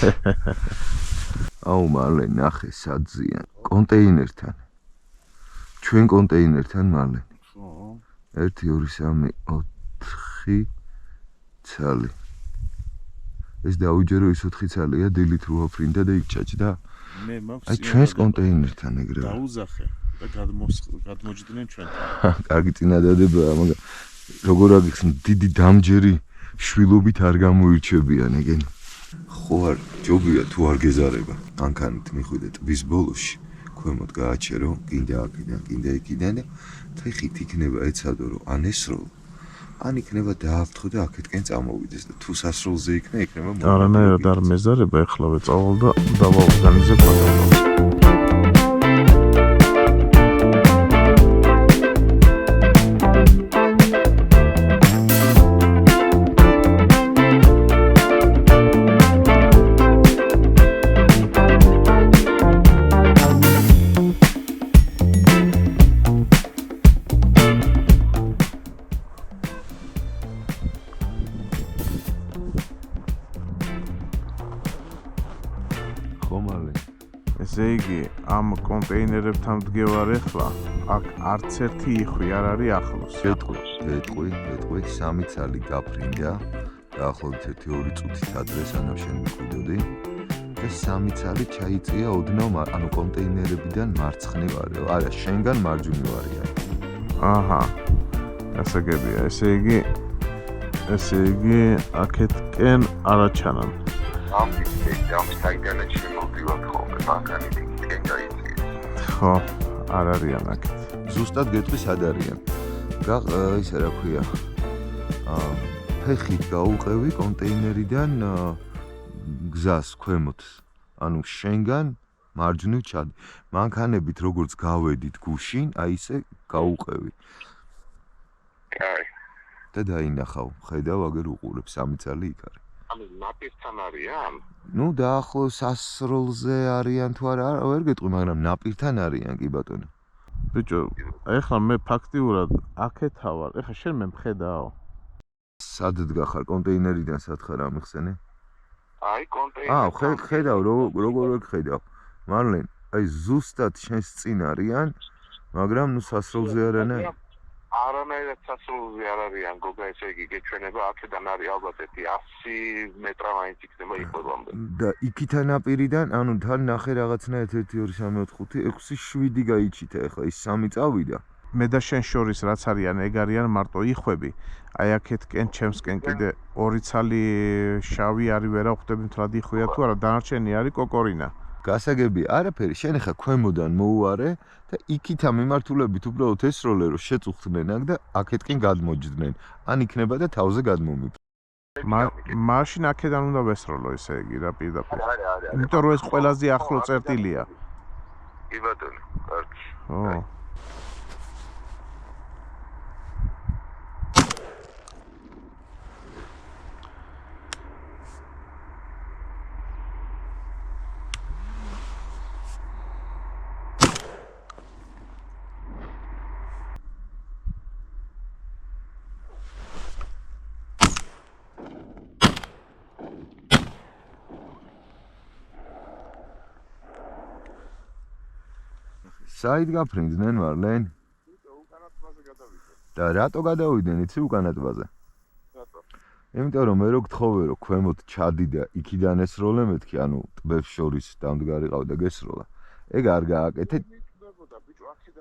აუ მარლენ, ნახე საძიან კონტეინერთან. ჩვენ კონტეინერთან მარლენ. ხო. 1 2 3 4 ცალი. ეს დავუჯერო ის 4 ცალია, დილით რო აფრინდა და იქ ჩაჭდა. მე მაქვს აი ჩვენს კონტეინერთან ეგრევე. დაუზახე და გადმოჯდნენ ჩვენთან. კარგი წინადადებაა, მაგრამ როგორ აგიხსნით, დიდი დამჯერი შვილობით არ გამოირჩებიან ეგენ. ხო არ ჯობია თუ არ გეზარება. მანქანით მიხვიდე ტბის ბოლოში, ქვემოთ გააჩერო, კიდე აქედან, კიდე იქიდან და ფეხით იქნება ეცადო რომ ან ესროლ, ან იქნება დააფრთხო და აქეთკენ წამოვიდეს და თუ სასროლზე იქნება არანაირად არ მეზარება, ეხლავე წავალ და დავაორგანიზებ მაგალითად. ესე იგი, ამ კონტეინერებთან ვდგევარ ახლა, აქ არც ერთი იხვი არ არის ახლოს. ეტყვი, 3 ცალი გაფრინდა, დაახლოებით 1-2 წუთით ადრე სანამ შენ მიხვიდოდი და 3 ცალი ჩაიწია ოდნავ, ანუ კონტეინერებიდან მარცხნივ, არა, შენგან მარჯვნივ არიან. აჰა. გასაგებია, ესე იგი, აქეთკენ არაჩანან. ამ საიდანაც შემოვდივარ ხოლმე მანქანით იქიდან გაიწია. ხო, არ არიან აქეთ. ზუსტად გეტყვი სად არიან. ისე რა ქვია. ფეხით გაუყევი კონტეინერიდან გზას ქვემოთ. ანუ შენგან მარჯვნივ ჩადი. მანქანებით როგორც გავედით გუშინ, აი ესე გაუყევი. კაი. და დაინახავ, ხედავ აგერ უყურებ 3 ცალი იქ არის. ანუ ნაპირთან არიან? ნუ დაახლოებით სასროლზე არიან თუ არა, ვერ გეტყვი, მაგრამ ნაპირთან არიან, კი ბატონო. ბიჭო, ეხლა მე ფაქტიურად აქეთა ვარ. ეხლა შენ მე მხედაო. სად დგახარ კონტეინერიდან სად ხარ ამიხსენე? აი კონტეინერი. ხედავ, როგორ ვერ ხედავ. მარლენ, აი ზუსტად შენს წინ არიან, მაგრამ ნუ სასროლზე არიან. არანაირად სასროლზე არ არიან, გოგა, ესე იგი გეჩვენება აქედან არის ალბათ 100 მეტრა მაინც იქნება იყვებამდე. და იქიდან ნაპირიდან, ანუ თან ნახე რაღაცნაირად 1 2 3 4 5 6 7 გაიჩიტა ახლა ის 3 წავიდა. მე და შენ შორის რაც არიან, ეგ არიან მარტო იხვები. აი აქეთკენ ჩემსკენ კიდე 2 ცალი შავი არის, ვერა ხვდები მთლად იხვია თუ არა, დანარჩენი არის კოკორინა. გასაგები არაფერი, შენ ახლა ქვემოდან მოუარე და იქითა მიმართულებით უბრალოდ ესროლე რომ შეწუხდნენ აქ და აქეთკენ გადმოჯდნენ. ან იქნება და თავზე გადმომიფრ. მაშინ აქედან უნდა ვესროლო, ესე იგი რა პირდაპირ. იმიტომ რომ ეს ყველაზე ახლო წერტილია. კი ბატონო, კარგი. ო. საით გაფრინდნენ მარლენ? უკანა ტბაზე გადავიდე. და რატო გადავიდნენ იცი უკანა ტბაზე? რატო? იმიტომ რომ მე რო გთხოვე რომ ქვემოთ ჩადი და იქიდან ესროლე მეთქი, ანუ ტბებს შორის დამდგარიყავ და გესროლა. ეგ არ გააკეთე.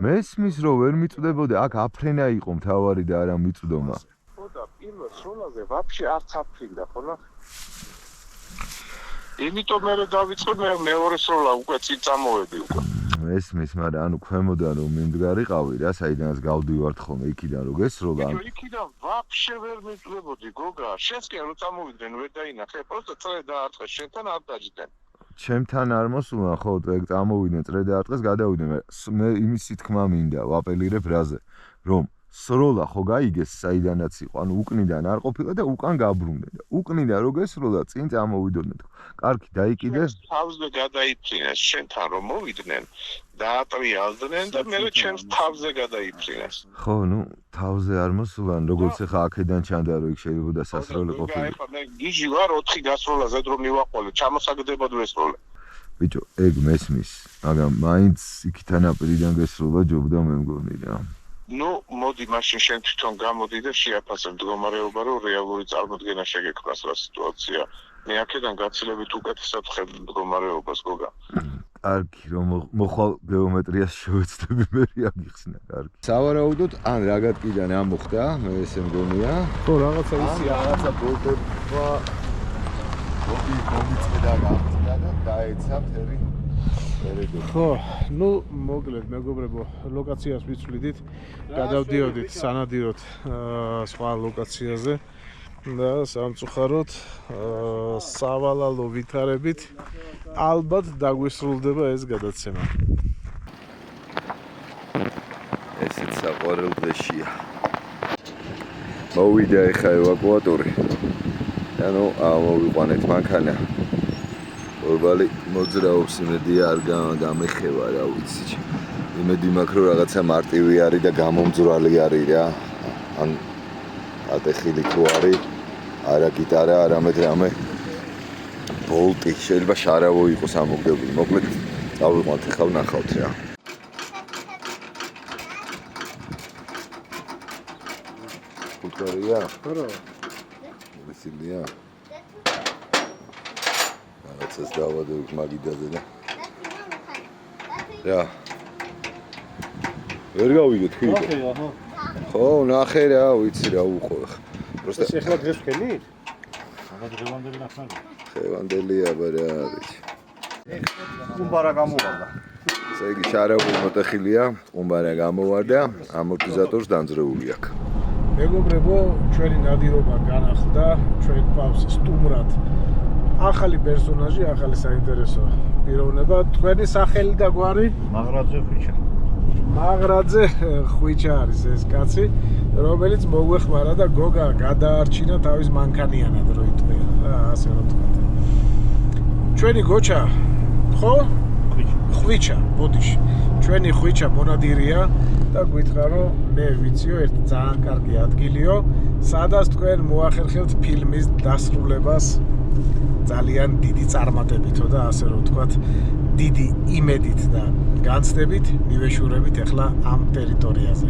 მესმის რომ ვერ მიწვდებოდა, აქ აფრენა იყო მთავარი და არა მიწვდომა. ხო და პირველ სროლაზე ვაფშე არც აფრინდა, ხო რა? იმიტომ მე დავიწყე მეორე სროლა უკვე წინ წამოვედი უკვე. მესმის, მაგრამ ანუ ქვემოდან რომ მიმდგარიყავი რა, საიდანაც გავდივართ ხოლმე იქიდან რომ გესროლა. იქიდან ვაფშე ვერ მიწლებოდი გოგა. შენსკენ რო წამოვიდნენ ვერ დაინახე, просто წრე დაარტყე, შენთან არ დაჯდნენ. ჩემთან არ მოსულა, ხო, ეგ წამოვიდნენ, წრე დაარტყეს, გადავიდნენ. მე იმისი თქმა მინდა, ვაპელირებ რაზე, რომ სროლა ხო გაიგეს საიდანაც იყო, ანუ უკნიდან არ ყოფილა და უკან გაბრუნდნენ და უკნიდან რო გესროლა, წინ წამოვიდოდნენ. კარგი, დაიკიდე. თავზე გადაიფრინეს, შენთან რომ მოვიდნენ, დაატრიალდნენ და მე ჩემს თავზე გადაიფრინეს. ხო, ნუ თავზე არ მოსულან, როგორც ახლა აქედან ჩანდა რომ იქ შეიძლება სასროლი ყოფილიყო. მე გიჟი ვარ 4 გასროლაზე რომ მივაყოლე, ჩამოსაგდებოდ ვესროლე. ბიჭო, ეგ მესმის, მაგრამ მაინც იქიდან აპირიდან გესროლა ჯობდა მე მგონი რა. ნუ მოდი მაშინ შენ თვითონ გამოდი და შეაფასებ მდგომარეობა, რომ რეალური წარმოდგენა შეგექმნას რა სიტუაცია. მე აქედან გაცილებით უკეთესად ხედავ მდგომარეობას გოგა. კარგი, რომ მოხვალ გეომეტრიას შევეცდები მე რეაგიხსნა, კარგი. სავარაუდოდ ან რა გატკიდან ამოხდა, მე ესე მგონია. ხო, რაღაცა ისია, რაღაცა ბოლტება მომიწედა გამწდა და დაეცა ფერი. ხო, ნუ მოკლედ მეგობრებო, ლოკაციას ვიცვლიდით, გადავდიოდით სანადიროდ სხვა ლოკაციაზე და სამწუხაროდ სავალალო ვითარებით ალბათ დაგვისრულდება ეს გადაცემა. ესეც საყვარელ დღეშია. მოვიდა ეხა ევაკუატორი. ანუ მოვიყვანეთ მანქანა. ორბალი მოძრაობს, იმედია არ გამეხება რა ვიცი. იმედი მაქვს რომ რაღაცა მარტივი არის და გამომძვრალი არის რა. ან ატეხილი თუ არის, არა გიტარა, არამედ რამე ბოლტი, შეიძლება შარავო იყოს ამოგდებული. მოკლედ დავიყვანთ ეხლა ვნახავთ რა. კუთკარია? ხო რა. მისილია? რაღაცას დავადებ მაგიდაზე და რა. ვერ გავიგე თქვი. ხო, ნახე რა, ვიცი რა უყო ხა. პროსტა ეხლა დღეს ვქენი? აღარ დღევანდელი ნახმარი. ხევანდელია ბარა არის. კუმბარა გამოვალდა. ესე იგი შარავი მოტეხილია, კუმბარა გამოვარდა, ამორტიზატორს დამძრეული აქვს. მეგობრებო, ჩვენი ნადირობა განახლდა, ჩვენ გვყავს სტუმრად ახალი პერსონაჟი, ახალი საინტერესო პიროვნება. თქვენი სახელი და გვარი? მაგრაძე ხვიჩა. მაგრაძე ხვიჩა არის ეს კაცი, რომელიც მოგვეხმარა და გოგა გადაარჩინა თავის მანქანიანად რო იტყვია, ასე რომ თქვა. ჩვენი გოჩა, ხო? ხვიჩა, ბოდიში. ჩვენი ხვიჩა მონადირია და გითხრა რომ მე ვიციო ერთ ძალიან კარგი ადგილიო, სადაც თქვენ მოახერხებთ ფილმის დასრულებას ძალიან დიდი წარმატებითო და ასე რომ ვთქვათ, დიდი იმედით და განცდებით მივეშურებით ახლა ამ ტერიტორიაზე.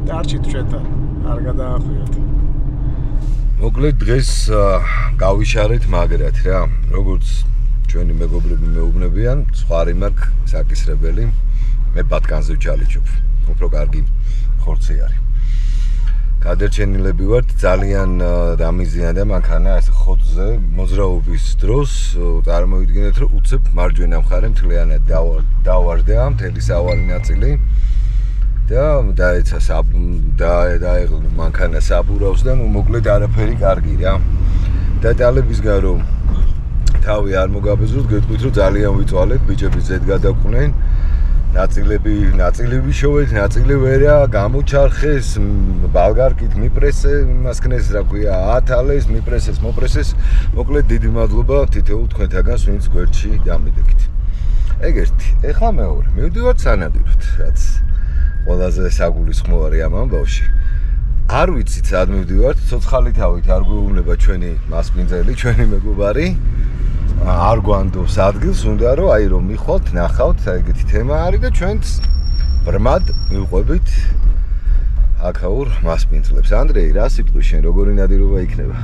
დარჩით ჩვენთან, არ გადაახვიოთ. მოკლედ დღეს გავიშარეთ მაგრად რა, როგორც ჩვენი მეგობრები მეუბნებიან, სხვა რიმარკ საკისრებელი, მე ბატკანზე ვჩალიჩობ. უფრო კარგი ხორცი არის. გადარჩენილები ვართ ძალიან დამიზიანდა მანქანა ეს ხოთზე მოძრაობის დროს წარმოიდგინეთ რომ უცებ მარჯვენა მხარე მთლიანად დავარდა მთელი სავალი ნაწილი და დაეცა დაეღო მანქანა საბურავს და ნუ მოკლედ არაფერი კარგი რა დეტალებისგან რომ თავი არ მოგაბეზროთ გეტყვით რომ ძალიან ვიწვალეთ ბიჭები ზედ გადაყვნენ ნაწილები შოვეთ, ნაწილი ვერა, გამოჩარხეს, ბალგარკით მიპრესე, იმასქნეს რა ქვია, ათალეს, მიპრესეს, მოპრესეს. მოკლედ დიდი მადლობა თითოეულ თქვენთაგანს, ვინც გვერდში დამიდეკით. ეგ ერთი. ეხლა მეორე. მივდივართ სანადიროდ, რაც ყველაზე საგულისხმოვარი ამ ამბავში. არ ვიცით სად მივდივართ, ცოცხალი თავით არ გვეუბნება ჩვენი მასპინძელი, ჩვენი მეგობარი. არ გვანდობს ადგილს, უნდა რომ აი რომ მიხვალთ, ნახავთ, ეგეთი თემა არის და ჩვენც ბრმად მივყვებით აქაურ მასპინძლებს. ანდრეი, რა სიტყვი შენ, როგორი ნადირობა იქნება?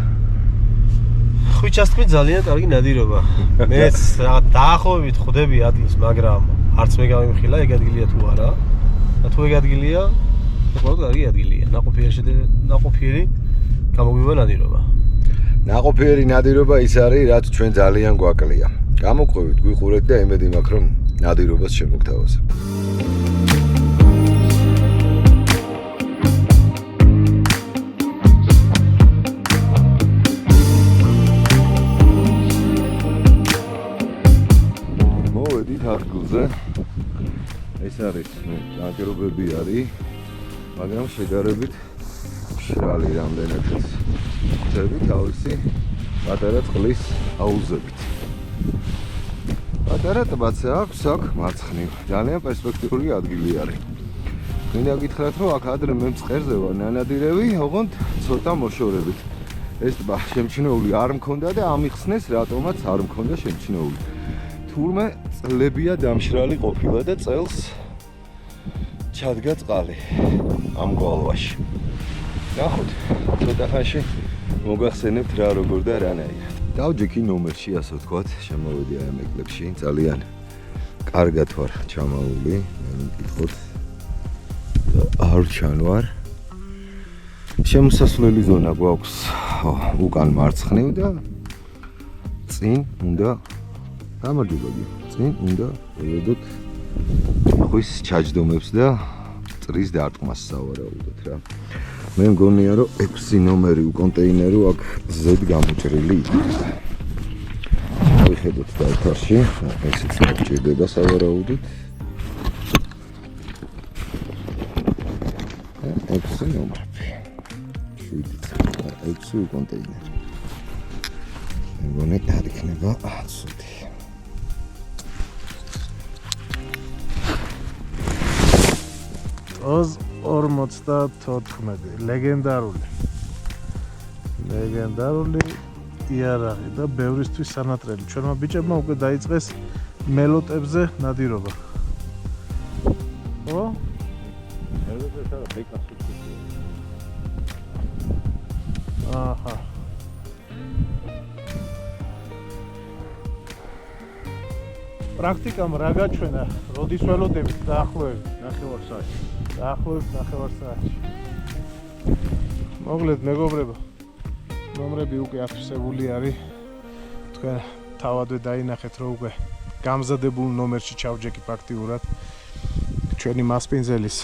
ხვიჩას თქვი ძალიან კარგი ნადირობა. მეც დაახლოებით ხვდები ადგილს, მაგრამ არც მე გამიმხილა ეგ ადგილია თუ არა. და თუ ეგ ადგილია, უბრალოდ კარგი ადგილია. ნაყოფიერი გამოგვივა ნადირობა. ნაყოფიერი ნადირობა ის არის, რაც ჩვენ ძალიან გვაკლია. გამოყვებით, გვიყურეთ და იმედი მაქვს, რომ ნადირობას შემოგთავაზებთ. მოვედით ადგილზე. ეს არის ნაკერობები არის, მაგრამ შედარებით მშრალი რამდენადაც. ხდები თავისი პატარა წყლის აუზებით. პატარა ტბაც აქვს აქ მარცხნივ. ძალიან პერსპექტიული ადგილი არის. მინდა გითხრათ, რომ აქ ადრე მე მწყერზე ვარ ნანადირები, ოღონდ ცოტა მოშორებით. ეს ტბა შემჩნეული არ მქონდა და ამიხსნეს, რატომაც არ მქონდა შემჩნეული. თურმე წლებია დამშრალი ყოფილა და წელს ჩადგა წყალი ამ გვალვაში. ნახოთ, ცოტა ხანში მოგახსენებთ რა როგორ და რანაირად. დავჯექი ნომერში, ასე ვთქვათ, შემოვედი აი ამ ეკლებში, ძალიან კარგად ვარ ჩამაული, მე მკითხოთ არ ჩანვარ. შემოსასვლელი ზონა გვაქვს უკან მარცხნივ და წინ უნდა გამარჯობა, წინ უნდა ვედოთ ხვის ჩაჯდომებს და წრის დარტყმას სავარაუდოდ რა. მე მგონია რომ 6 ნომერი უკონტეინერო აქ ზედ გამოჭრილი იქნება. ვიხედოთ დავთარში, ესეც მოჭირდება სავარაუდოდ. 6 ნომერები. 6 უკონტეინერი. მე მგონია არ იქნება ცუდი. 54 ლეგენდარული იარაღი და ბევრისთვის სანატრელი. ჩვენმა ბიჭებმა უკვე დაიწყეს მელოტებზე ნადირობა. ო? აჰა. პრაქტიკამ რა გაჩვენა? როდის ველოდებით დაახლოებით 9 საათი. დაახლოებით 9 საათი. მოგლეთ მეგობრებო. ნომრები უკვე აფიქსებული არის. თქვენ თავადვე დაინახეთ, რომ უკვე გამზადებულ ნომერში ჩავჯექი ფაქტიურად. ჩვენი მასპინძელის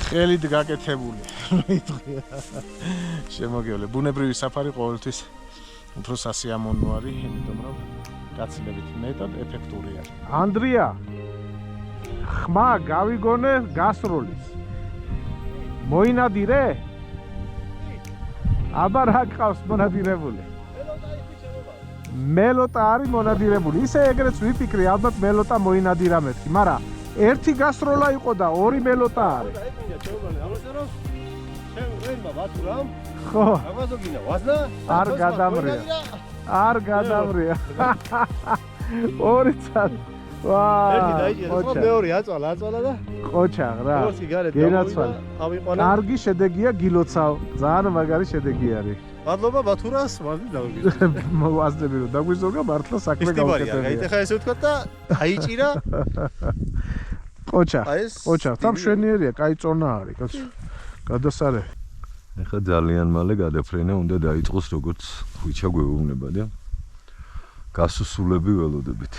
ხელით გაკეთებული. შემოგივლე. ბუნებრივი საფარი ყოველთვის უფრო სასიამოვნო არის, იმიტომ რომ გაცილებით მეტად ეფექტური არის. ანდრია, ხმა გავიგონე გასროლის. მოინადირე? აბა რა გყავს მონადირებული? მელოტა არის მონადირებული. ისე ეგრეც ვიფიქრი, ალბათ მელოტა მოინადირა მეთქი, მაგრამ ერთი გასროლა იყო და 2 მელოტა არის. ხო. არ გადამრია. არ გადამრია. 2 წელი. ერთი დაიჭირა, მეორე აწვალა და ყოჩა რა. გენაცვალე. კარგი შედეგია გილოცავ. ძალიან მაგარი შედეგი არის. მადლობა ბათურას, მადლი დავიგე. მოვაზდები რომ დაგვიზოგა მართლა საქმე გავაკეთებია. ფესტივალია, ეხა ესე ვთქვა და დაიჭირა. ყოჩა, თან მშვენიერია, კაი წონა არის, კაცო. გადასარევი. ეხლა ძალიან მალე გადაფრენა უნდა დაიწყოს, როგორც ხვიჩა გვეუბნება და გასუსულები ველოდებით.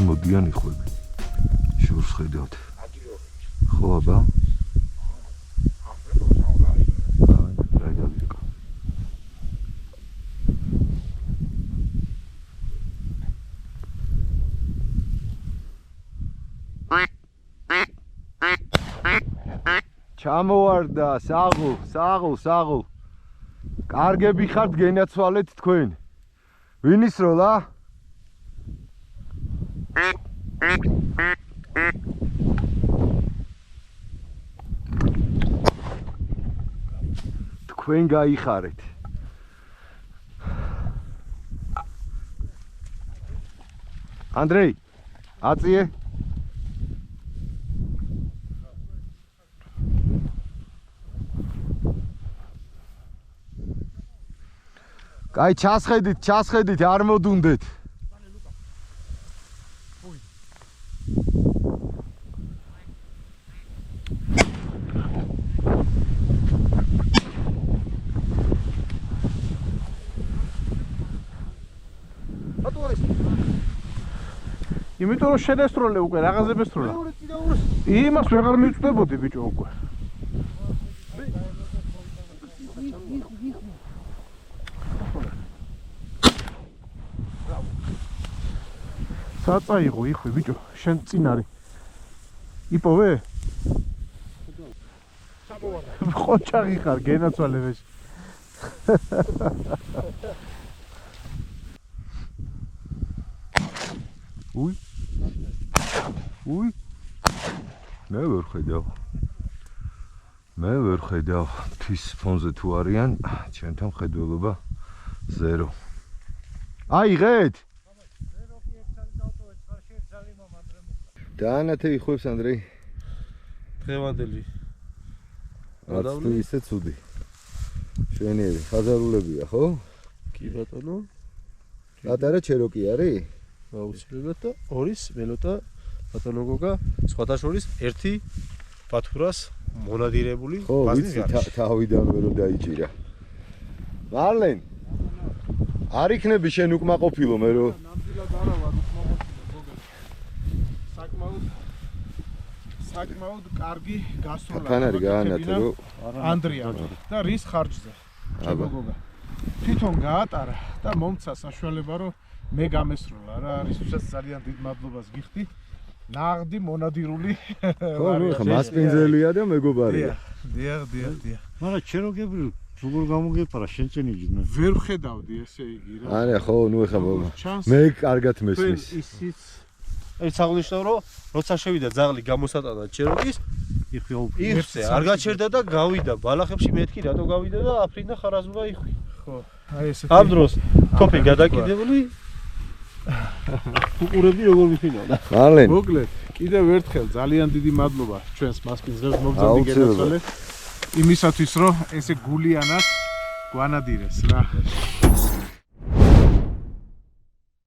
მოდიანი ხვები. შორს ხედავთ. ხო აბა? ჩამოვარდა, საღულ. კარგები ხართ, გენაცვალეთ თქვენ. ვინ ისროლა? თქვენ გაიხარეთ. ანდრეი აწიე კაი ჩასხედით არ მოდუნდეთ იმიტომ რომ შედესროლე უკვე რაღაცზე მესროლა. იმას ვეღარ მივწდებოდი ბიჭო უკვე. საწაიღო იხვი ბიჭო, შენ წინ არის. იპოვე? ხოჭაღი ხარ, გენაცვალებეში. უი მე ვერ ხედავ თვის ფონზე თუ არიან ჩემთან ხედველობა 0 აიღეთ დაანათე იხუებს ანდრეი დღევანდელი რაც თუ ისე ცუდი შვენიერი ხაზარულებია ხო კი ბატონო პატარა ჩეროკი არის აუცილებლად და ორის ველოტა ბატონო გოგა სხვადასხვის ერთი ბათურას მონადირებული ბაზრის გარშე. თავიდანვე რომ დაიჭირა. მარლენ. არ იქნები შენ უკმაყოფილო მე რომ ნამდვილად არა ვარ უკმაყოფილო გოგა. საკმაოდ კარგი გასროლა. თან არის გაანათე რომ ანდრია და რის ხარჯზე. ჩემო გოგა. თვითონ გაატარა და მომცა საშუალება რომ მე გამესროლა რა, რისთვისაც ძალიან დიდ მადლობას გიხდი. ნაღდი მონადირული. ხო, ნუ ხა მასპინძელია და მეგობარია. დიახ. მაგრამ ჩეროგები როგორ გამოგეპარა შენ წინ იჯდნენ. ვერ ხედავდი ესე იგი რა. არა, ხო, ნუ ხა მე კარგად მესმის. ისიც ეს აღნიშნავ რომ როცა შევიდა ძაღლი გამოსატანა ჩეროგის იხსე არ გაჩერდა და გავიდა ბალახებში მეთქი რატო გავიდა და აფრინდა ხარაზმობა იხვი. ხო, აი ესეთი. ამ დროს თოფი გადაკიდებული უყურები როგორ მიფინავდა. მარლენ. მოკლედ, კიდევ ერთხელ ძალიან დიდი მადლობა ჩვენს მასპინძელს მოგზაურდი გენაცვალე. იმისათვის რომ ესე გულიანად გვანადირეს რა.